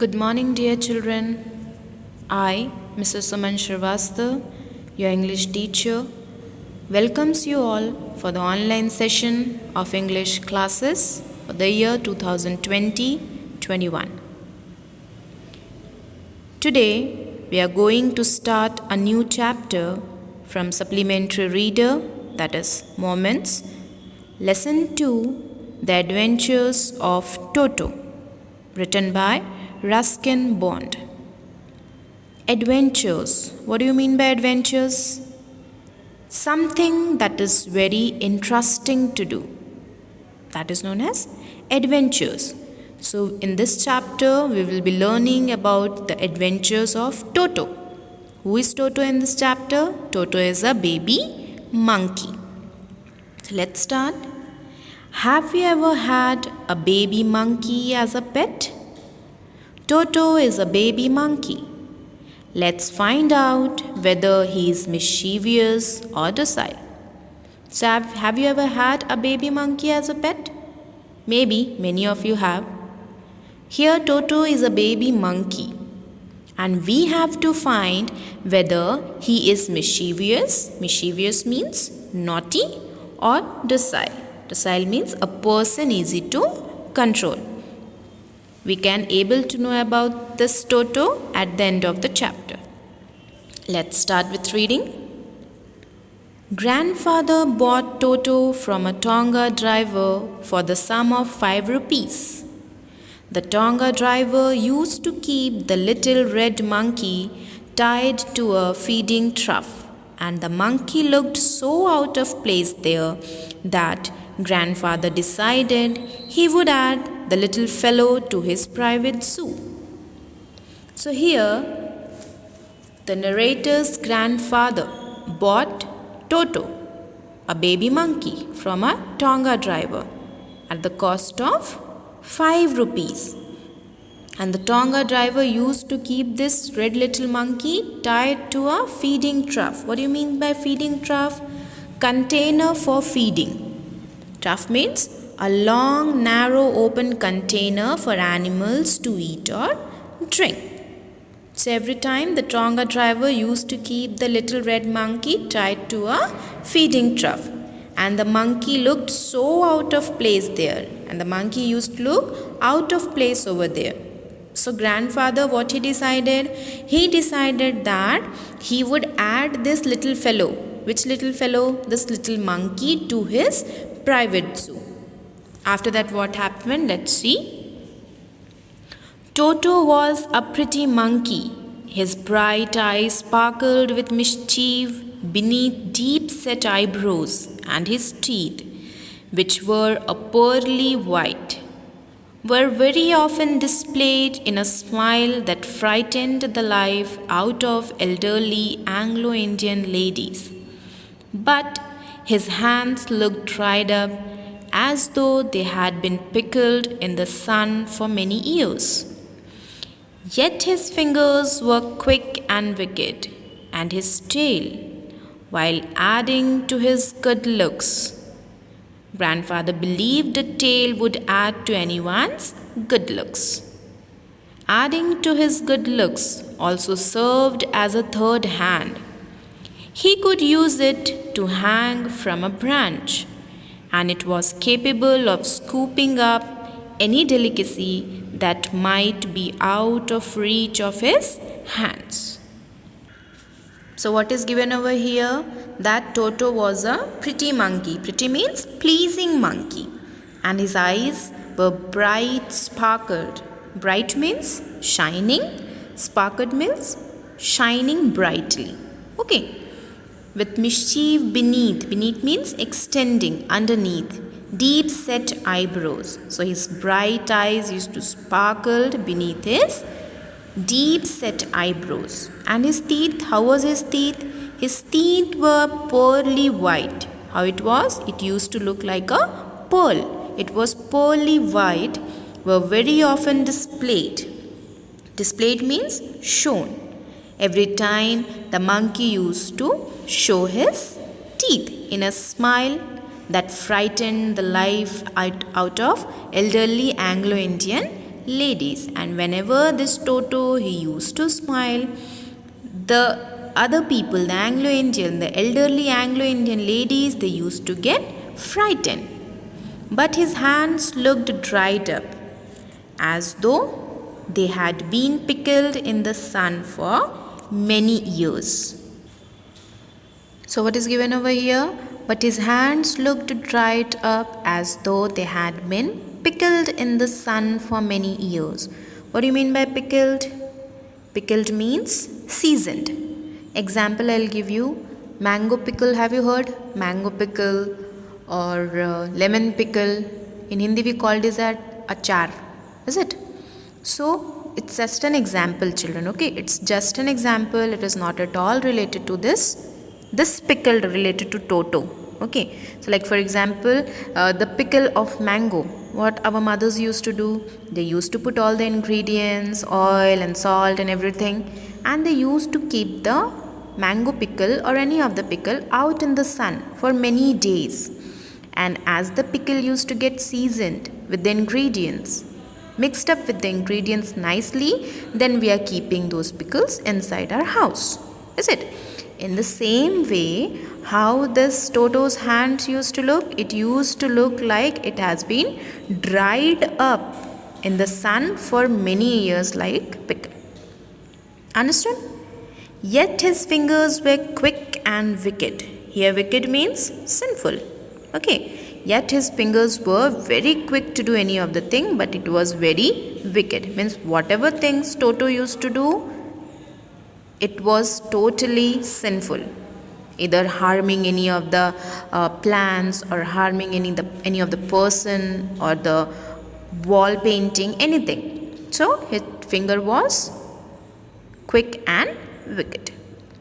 Good morning, dear children. I, Mrs. Suman Shrivastava, your English teacher, welcomes you all for the online session of English classes for the year 2020-21. Today, we are going to start a new chapter from Supplementary Reader, that is Moments, Lesson 2, The Adventures of Toto, written by Ruskin Bond. Adventures. What do you mean by adventures? Something that is very interesting to do. That is known as adventures. So, in this chapter, we will be learning about the adventures of Toto. Who is Toto in this chapter? Toto is a baby monkey. So, let's start. Have you ever had a baby monkey as a pet? Toto is a baby monkey. Let's find out whether he is mischievous or docile. So, have you ever had a baby monkey as a pet? Maybe many of you have. Here, Toto is a baby monkey, and we have to find whether he is mischievous. Mischievous means naughty, or docile. Docile means a person easy to control. We can able to know about this Toto at the end of the chapter. Let's start with reading. Grandfather bought Toto from a Tonga driver for the sum of 5 rupees. The Tonga driver used to keep the little red monkey tied to a feeding trough, and the monkey looked so out of place there that grandfather decided he would add the little fellow to his private zoo. So here, the narrator's grandfather bought Toto, a baby monkey, from a Tonga driver at the cost of 5 rupees. And the Tonga driver used to keep this red little monkey tied to a feeding trough. What do you mean by feeding trough? Container for feeding. Trough means a long, narrow, open container for animals to eat or drink. So every time the Tonga driver used to keep the little red monkey tied to a feeding trough, and the monkey looked so out of place there, and the monkey used to look out of place over there. So grandfather, what he decided? He decided that he would add this little fellow. Which little fellow? This little monkey to his private zoo. After that, what happened? Let's see. Toto was a pretty monkey. His bright eyes sparkled with mischief beneath deep-set eyebrows, and his teeth, which were a pearly white, were very often displayed in a smile that frightened the life out of elderly Anglo-Indian ladies. But his hands looked dried up, as though they had been pickled in the sun for many years. Yet his fingers were quick and wicked, and his tail, while adding to his good looks. Grandfather believed a tail would add to anyone's good looks. Adding to his good looks also served as a third hand. He could use it to hang from a branch, and it was capable of scooping up any delicacy that might be out of reach of his hands. So what is given over here? That Toto was a pretty monkey. Pretty means pleasing monkey. And his eyes were bright, sparkled. Bright means shining. Sparkled means shining brightly. Okay. With mischief beneath. Beneath means extending, underneath. Deep set eyebrows. So his bright eyes used to sparkle beneath his deep set eyebrows. And his teeth, how was his teeth? His teeth were pearly white. How it was? It used to look like a pearl. It was pearly white, were very often displayed. Displayed means shown. Every time the monkey used to show his teeth in a smile that frightened the life out of elderly Anglo-Indian ladies, and whenever this Toto he used to smile, the other people, the Anglo-Indian, the elderly Anglo-Indian ladies, they used to get frightened. But his hands looked dried up, as though they had been pickled in the sun for many years. So what is given over here? But his hands looked dried up as though they had been pickled in the sun for many years. What do you mean by pickled? Pickled means seasoned. Example I'll give you. Mango pickle, have you heard? Mango pickle or lemon pickle. In Hindi we call this achar. Is it? So it's just an example, children. Okay, it's just an example. It is not at all related to this pickle related to Toto. Okay, so like for example, the pickle of mango, what our mothers used to do, they used to put all the ingredients, oil and salt and everything, and they used to keep the mango pickle or any of the pickle out in the sun for many days. And as the pickle used to get seasoned with the ingredients, mixed up with the ingredients nicely, then we are keeping those pickles inside our house. Is it? In the same way, how this Toto's hands used to look, it used to look like it has been dried up in the sun for many years like pickle. Understood? Yet his fingers were quick and wicked. Here wicked means sinful. Okay. Yet his fingers were very quick to do any of the thing, but it was very wicked. Means whatever things Toto used to do, it was totally sinful. Either harming any of the plants or harming any of the person or the wall painting, anything. So his finger was quick and wicked.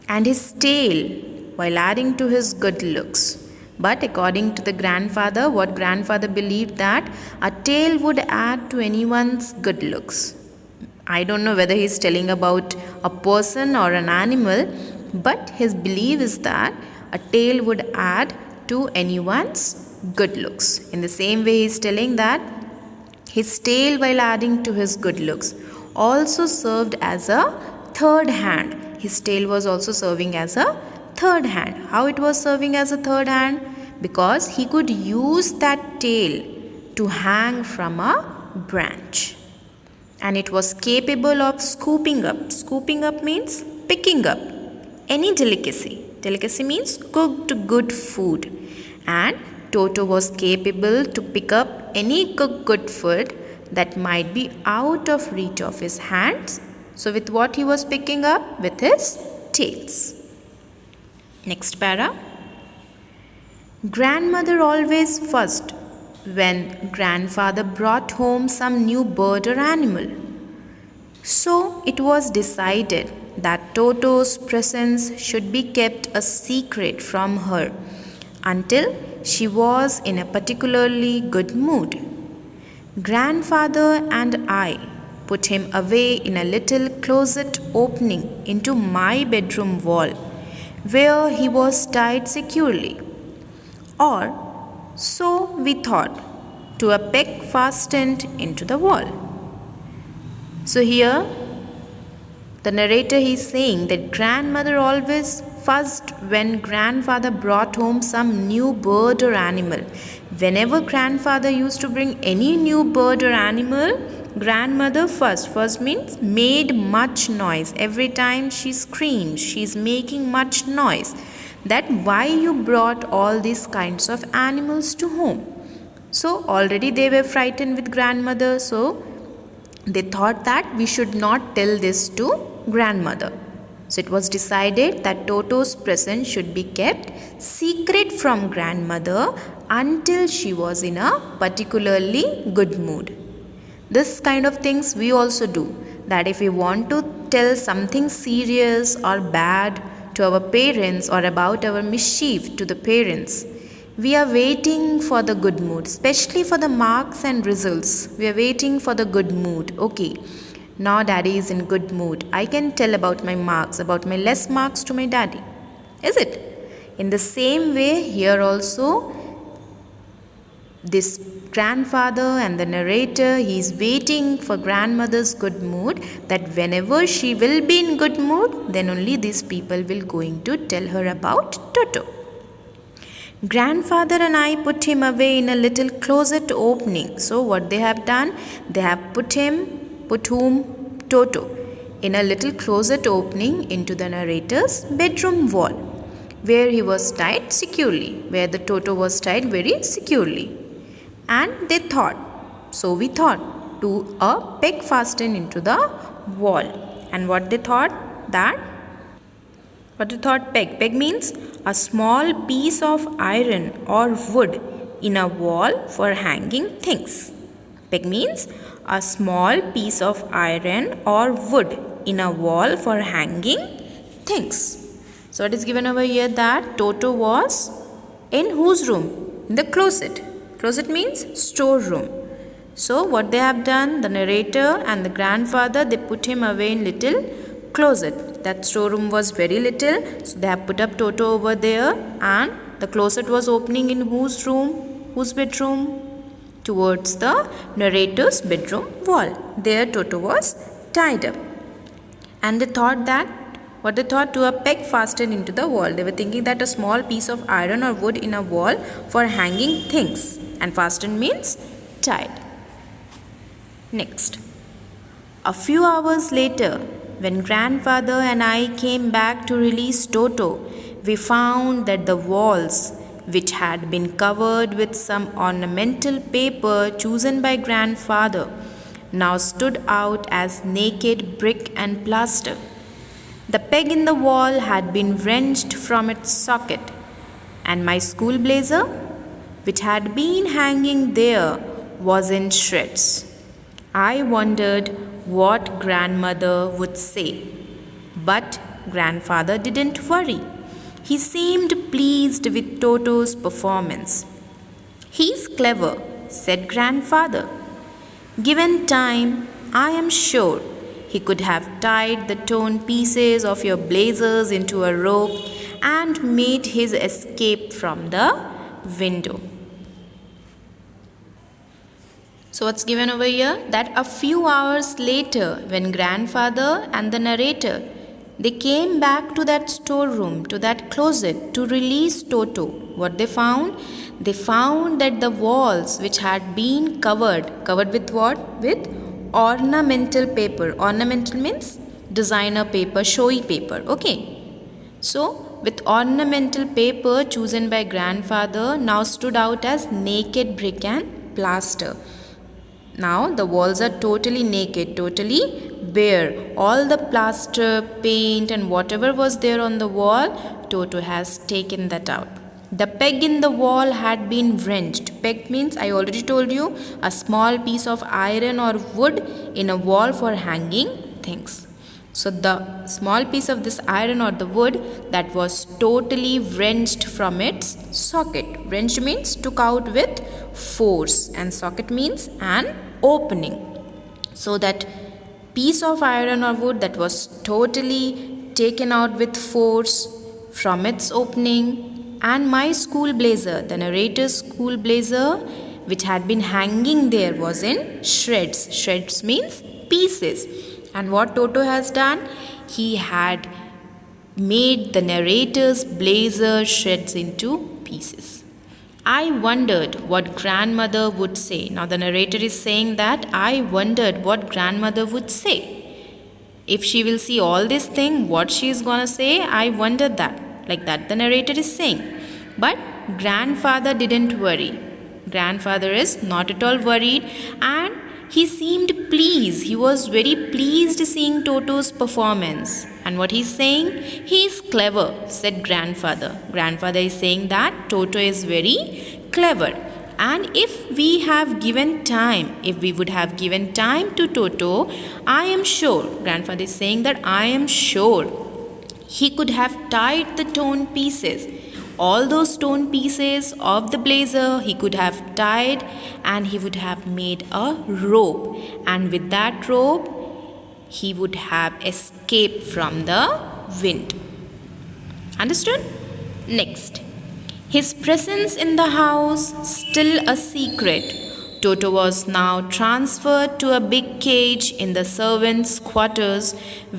And his tail, while adding to his good looks. But according to the grandfather, what grandfather believed that a tail would add to anyone's good looks. I don't know whether he's telling about a person or an animal, but his belief is that a tail would add to anyone's good looks. In the same way, he's telling that his tail, while adding to his good looks, also served as a third hand. His tail was also serving as a third hand. How it was serving as a third hand? Because he could use that tail to hang from a branch. And it was capable of scooping up. Scooping up means picking up any delicacy. Delicacy means cooked good food. And Toto was capable to pick up any cooked good food that might be out of reach of his hands. So with what he was picking up? With his tails. Next para. Grandmother always fussed when grandfather brought home some new bird or animal. So it was decided that Toto's presence should be kept a secret from her until she was in a particularly good mood. Grandfather and I put him away in a little closet opening into my bedroom wall, where he was tied securely. Or so we thought, to a peg fastened into the wall. So here the narrator is saying that grandmother always fussed when grandfather brought home some new bird or animal. Whenever grandfather used to bring any new bird or animal, grandmother fussed. Fuss means made much noise. Every time she screams, she's making much noise. That why you brought all these kinds of animals to home. So already they were frightened with grandmother, so they thought that we should not tell this to grandmother. So it was decided that Toto's presence should be kept secret from grandmother until she was in a particularly good mood. This kind of things we also do, that if we want to tell something serious or bad to our parents or about our mischief to the parents, we are waiting for the good mood, especially for the marks and results. We are waiting for the good mood. Okay, now daddy is in good mood. I can tell about my marks, about my less marks to my daddy. Is it? In the same way, here also, this grandfather and the narrator, he is waiting for grandmother's good mood, that whenever she will be in good mood, then only these people will going to tell her about Toto. Grandfather and I put him away in a little closet opening. So what they have done, they have put whom? Toto, in a little closet opening into the narrator's bedroom wall, where he was tied securely, where the Toto was tied very securely. And they thought, so we thought, to a peg fastened into the wall. And what they thought? Peg means a small piece of iron or wood in a wall for hanging things. Peg means a small piece of iron or wood in a wall for hanging things. So it is given over here that Toto was in whose room? In the closet. Closet means storeroom. So what they have done, the narrator and the grandfather, they put him away in little closet. That storeroom was very little, so they have put up Toto over there, and the closet was opening in whose room? Whose bedroom? Towards the narrator's bedroom wall. There Toto was tied up. And they thought that, what they thought? To a peg fastened into the wall. They were thinking that a small piece of iron or wood in a wall for hanging things. And fastened means tied. Next. A few hours later, when grandfather and I came back to release Toto, we found that the walls, which had been covered with some ornamental paper chosen by grandfather, now stood out as naked brick and plaster. The peg in the wall had been wrenched from its socket, and my school blazer, which had been hanging there, was in shreds. I wondered what grandmother would say, but grandfather didn't worry. He seemed pleased with Toto's performance. "He's clever," said grandfather. "Given time, I am sure he could have tied the torn pieces of your blazers into a rope and made his escape from the window." So what's given over here? That a few hours later, when grandfather and the narrator, they came back to that storeroom, to that closet, to release Toto, what they found? They found that the walls, which had been covered with what? With ornamental paper. Ornamental means designer paper, showy paper. Okay. So with ornamental paper chosen by grandfather, now stood out as naked brick and plaster. Now the walls are totally naked, totally bare. All the plaster, paint and whatever was there on the wall, Toto has taken that out. The peg in the wall had been wrenched. Peg means, I already told you, a small piece of iron or wood in a wall for hanging things. So the small piece of this iron or the wood, that was totally wrenched from its socket. Wrenched means took out with force, and socket means an opening. So that piece of iron or wood that was totally taken out with force from its opening, and my school blazer, the narrator's school blazer, which had been hanging there, was in shreds. Shreds means pieces. And what Toto has done? He had made the narrator's blazer shreds into pieces. I wondered what grandmother would say. Now the narrator is saying that I wondered what grandmother would say. If she will see all this thing, what she is gonna say, I wondered that. Like that the narrator is saying. But grandfather didn't worry. Grandfather is not at all worried, and he seemed pleased. He was very pleased seeing Toto's performance. And what he's saying? He's clever, said grandfather. Grandfather is saying that Toto is very clever. And if we would have given time to Toto, I am sure, grandfather is saying that I am sure he could have tied the torn pieces. All those torn pieces of the blazer he could have tied, and he would have made a rope. And with that rope, he would have escaped from the wind. Understood? Next. His presence in the house still a secret, Toto was now transferred to a big cage in the servants' quarters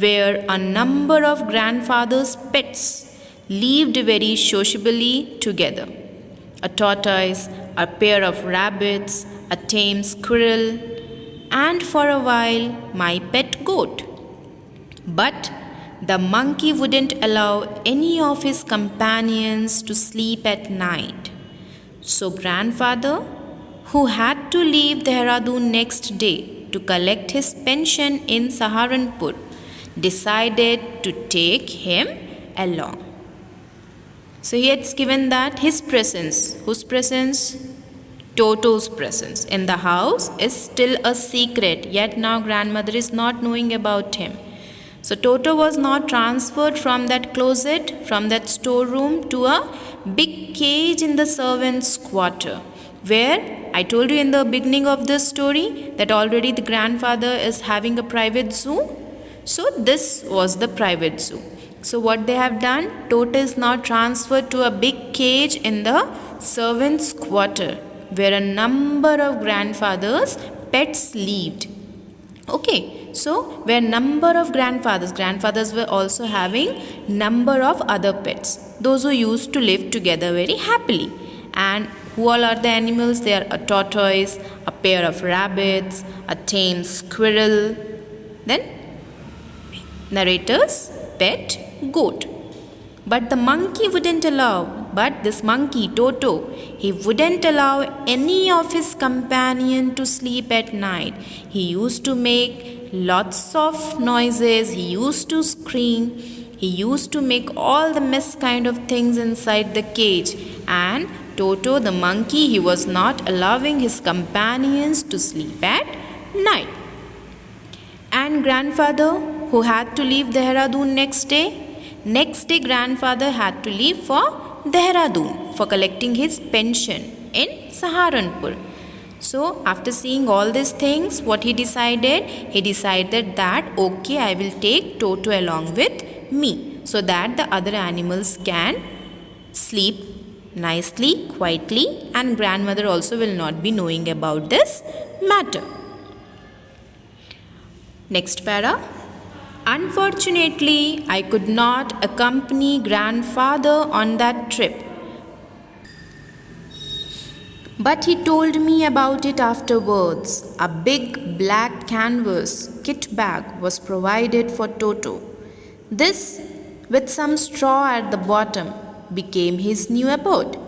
where a number of grandfather's pets lived very sociably together. A tortoise, a pair of rabbits, a tame squirrel, and for a while my pet goat. But the monkey wouldn't allow any of his companions to sleep at night. So grandfather, who had to leave Dehradun next day to collect his pension in Saharanpur, decided to take him along. So he had given that his presence, whose presence? Toto's presence in the house is still a secret, yet now grandmother is not knowing about him. So Toto was now transferred from that closet, from that storeroom to a big cage in the servants' quarter, where I told you in the beginning of this story that already the grandfather is having a private zoo. So this was the private zoo. So what they have done, Toto is now transferred to a big cage in the servants' quarter, where a number of grandfathers' pets lived. Okay, so where number of grandfathers were also having number of other pets, those who used to live together very happily. And who all are the animals? They are a tortoise, a pair of rabbits, a tame squirrel, then narrator's pet goat. But the monkey wouldn't allow, but this monkey, Toto, he wouldn't allow any of his companion to sleep at night. He used to make lots of noises, he used to scream, he used to make all the mess kind of things inside the cage. And Toto, the monkey, he was not allowing his companions to sleep at night. And grandfather, who had to leave Dehradun next day, grandfather had to leave for Dehradun for collecting his pension in Saharanpur. So after seeing all these things, what he decided? He decided that okay, I will take Toto along with me so that the other animals can sleep nicely, quietly, and grandmother also will not be knowing about this matter. Next para. Unfortunately, I could not accompany grandfather on that trip. But he told me about it afterwards. A big black canvas kit bag was provided for Toto. This, with some straw at the bottom, became his new abode.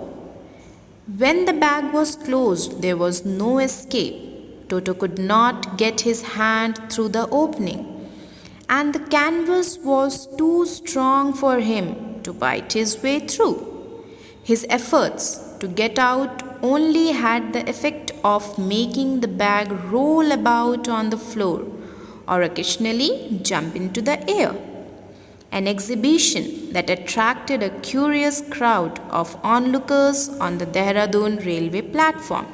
When the bag was closed, there was no escape. Toto could not get his hand through the opening, and the canvas was too strong for him to bite his way through. His efforts to get out only had the effect of making the bag roll about on the floor or occasionally jump into the air. An exhibition that attracted a curious crowd of onlookers on the Dehradun railway platform.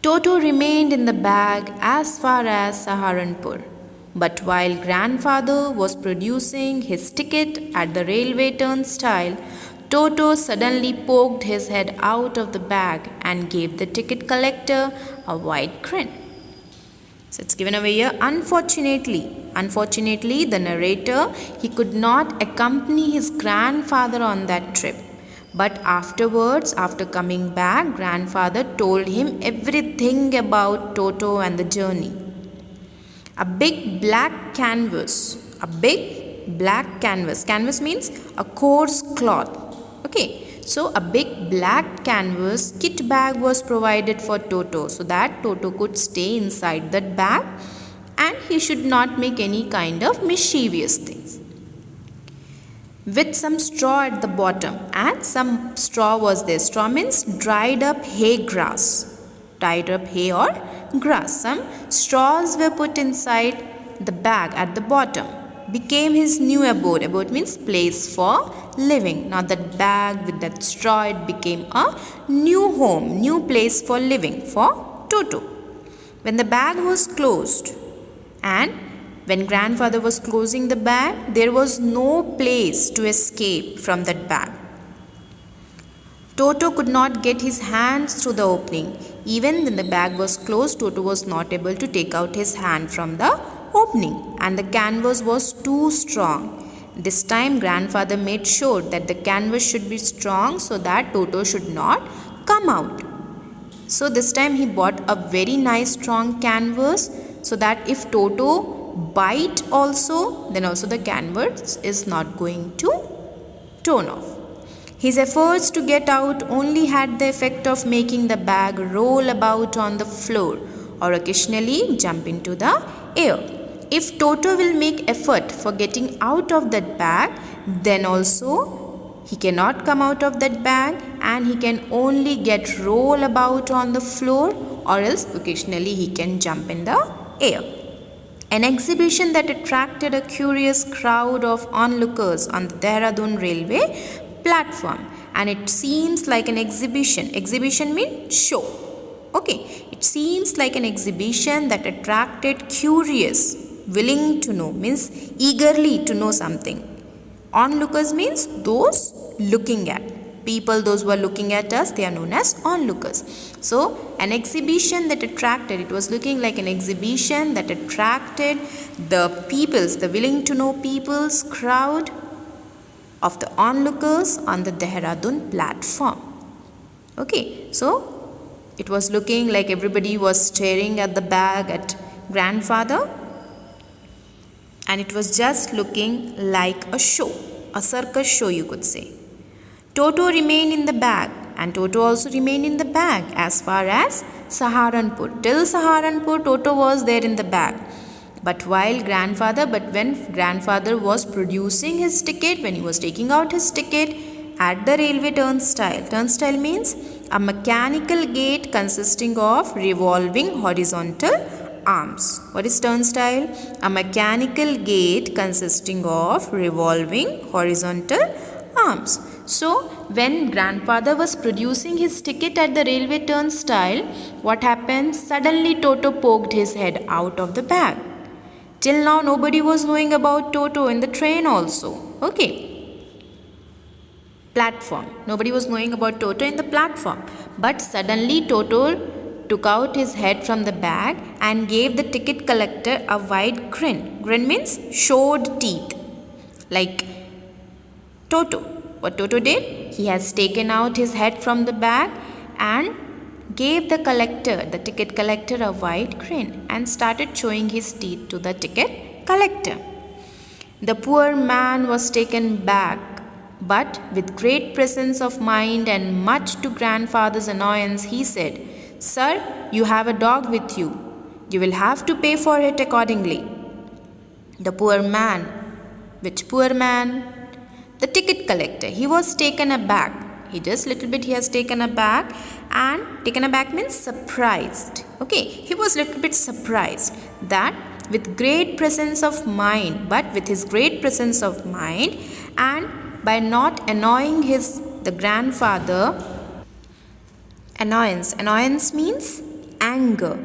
Toto remained in the bag as far as Saharanpur. But while grandfather was producing his ticket at the railway turnstile, Toto suddenly poked his head out of the bag and gave the ticket collector a wide grin. So it's given away here. Unfortunately, the narrator, he could not accompany his grandfather on that trip. But afterwards, after coming back, grandfather told him everything about Toto and the journey. A big black canvas. Canvas means a coarse cloth. Okay, so a big black canvas kit bag was provided for Toto so that Toto could stay inside that bag and he should not make any kind of mischievous things. With some straw at the bottom, and some straw was there. Straw means dried up hay grass. Dried up hay or grass. Some straws were put inside the bag at the bottom. Became his new abode. Abode means place for living. Now that bag with that straw, it became a new home, new place for living for Toto. When the bag was closed and when grandfather was closing the bag, there was no place to escape from that bag. Toto could not get his hands through the opening. Even when the bag was closed, Toto was not able to take out his hand from the opening, and the canvas was too strong. This time, grandfather made sure that the canvas should be strong so that Toto should not come out. So this time he bought a very nice strong canvas so that if Toto bite also, then also the canvas is not going to torn off. His efforts to get out only had the effect of making the bag roll about on the floor or occasionally jump into the air. If Toto will make effort for getting out of that bag, then also he cannot come out of that bag and he can only get roll about on the floor or else occasionally he can jump in the air. An exhibition that attracted a curious crowd of onlookers on the Dehradun railway platform, and it seems like an exhibition. Exhibition means show. Okay, it seems like an exhibition that attracted curious, willing to know means eagerly to know something. Onlookers means those looking at. People, those who are looking at us, they are known as onlookers. So, an exhibition that attracted, it was looking like an exhibition that attracted the people's, the willing to know people's crowd of the onlookers on the Dehradun platform. Okay, so it was looking like everybody was staring at the bag at grandfather, and it was just looking like a show, a circus show you could say. Toto remained in the bag, and Toto also remained in the bag as far as Saharanpur. Till Saharanpur, Toto was there in the bag. But when grandfather was producing his ticket, when he was taking out his ticket at the railway turnstile means a mechanical gate consisting of revolving horizontal arms. What is turnstile? A mechanical gate consisting of revolving horizontal arms. So, when grandfather was producing his ticket at the railway turnstile, what happened? Suddenly Toto poked his head out of the bag. Till now nobody was knowing about Toto in the train also. Okay. Platform. Nobody was knowing about Toto in the platform. But suddenly Toto took out his head from the bag and gave the ticket collector a wide grin. Grin means showed teeth. Like Toto. What Toto did? He has taken out his head from the bag and gave the ticket collector a wide grin and started showing his teeth to the ticket collector. The poor man was taken back, but with great presence of mind and much to grandfather's annoyance, he said, "Sir, you have a dog with you. You will have to pay for it accordingly." The poor man. Which poor man? The ticket collector. He was taken aback. He has taken aback, and taken aback means surprised. Okay, he was little bit surprised that with great presence of mind, and by not annoying the grandfather, annoyance means anger.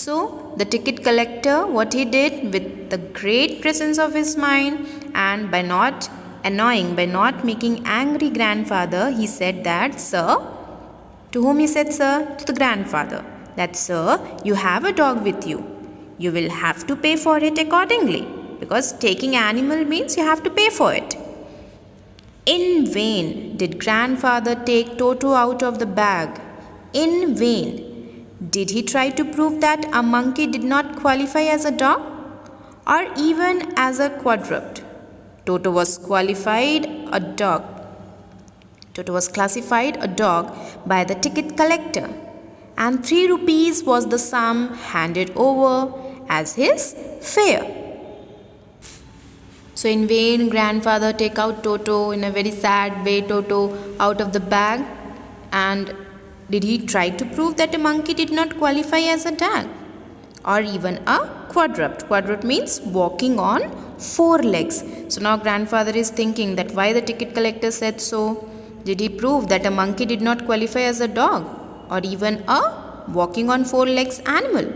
So the ticket collector, what he did with the great presence of his mind, and by not making angry grandfather, he said that, "Sir," to whom he said sir? To the grandfather. That, "Sir, you have a dog with you. You will have to pay for it accordingly." Because taking animal means you have to pay for it. In vain did grandfather take Toto out of the bag. In vain did he try to prove that a monkey did not qualify as a dog or even as a quadruped. Toto was classified a dog by the ticket collector, and 3 rupees was the sum handed over as his fare. So in vain grandfather take out Toto, in a very sad way Toto out of the bag, and did he try to prove that a monkey did not qualify as a dog or even a quadruped? Quadruped means walking on 4 legs. So now grandfather is thinking that why the ticket collector said so. Did he prove that a monkey did not qualify as a dog or even a walking on 4 legs animal?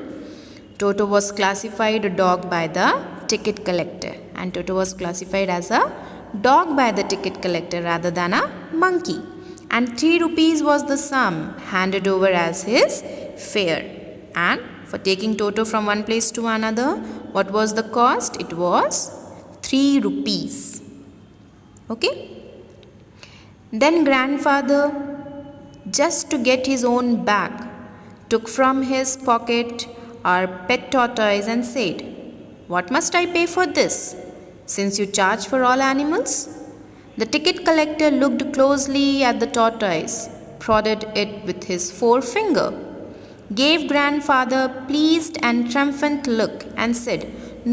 Toto was classified a dog by the ticket collector, and Toto was classified as a dog by the ticket collector rather than a monkey. and 3 rupees was the sum handed over as his fare. And for taking Toto from one place to another, what was the cost? It was 3 rupees. Okay? Then grandfather, just to get his own bag, took from his pocket our pet tortoise and said, "What must I pay for this, since you charge for all animals?" The ticket collector looked closely at the tortoise, prodded it with his forefinger, gave grandfather a pleased and triumphant look and said,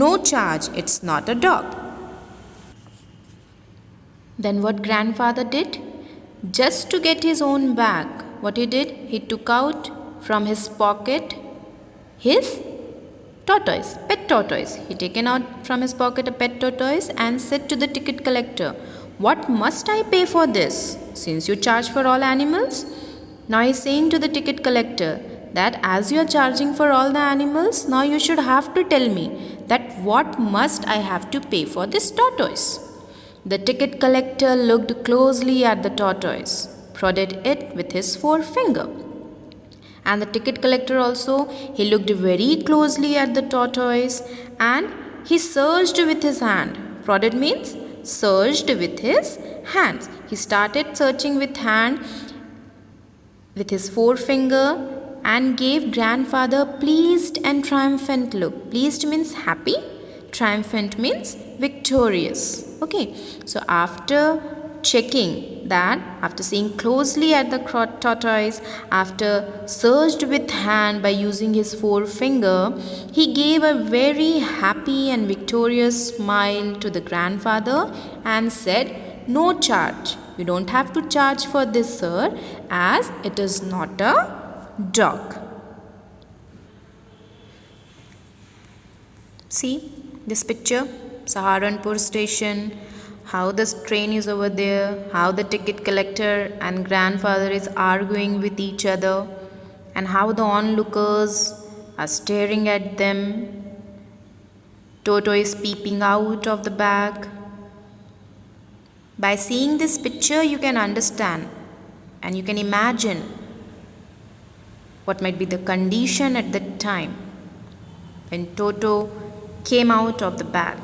"No charge, it's not a dog." Then what grandfather did? Just to get his own bag, what he did? He took out from his pocket his tortoise, pet tortoise. He taken out from his pocket a pet tortoise and said to the ticket collector, "What must I pay for this, since you charge for all animals?" Now he is saying to the ticket collector that as you are charging for all the animals, now you should have to tell me that what must I have to pay for this tortoise. The ticket collector looked closely at the tortoise, prodded it with his forefinger. And the ticket collector also, he looked very closely at the tortoise and he searched with his hand. Prodded means searched with his hands. He started searching with hand with his forefinger and gave grandfather pleased and triumphant look. Pleased means happy, triumphant means victorious. Okay, so after checking that, after seeing closely at the tortoise, after searched with hand by using his forefinger, he gave a very happy and victorious smile to the grandfather and said, "No charge. You don't have to charge for this, sir, as it is not a dog." See this picture, Saharanpur station, how the train is over there, how the ticket collector and grandfather is arguing with each other, and how the onlookers are staring at them. Toto is peeping out of the bag. By seeing this picture, you can understand and you can imagine what might be the condition at that time when Toto came out of the bag.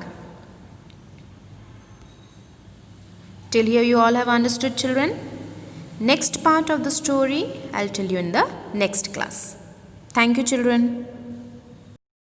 Till here you all have understood, children? Next part of the story I'll tell you in the next class. Thank you, children.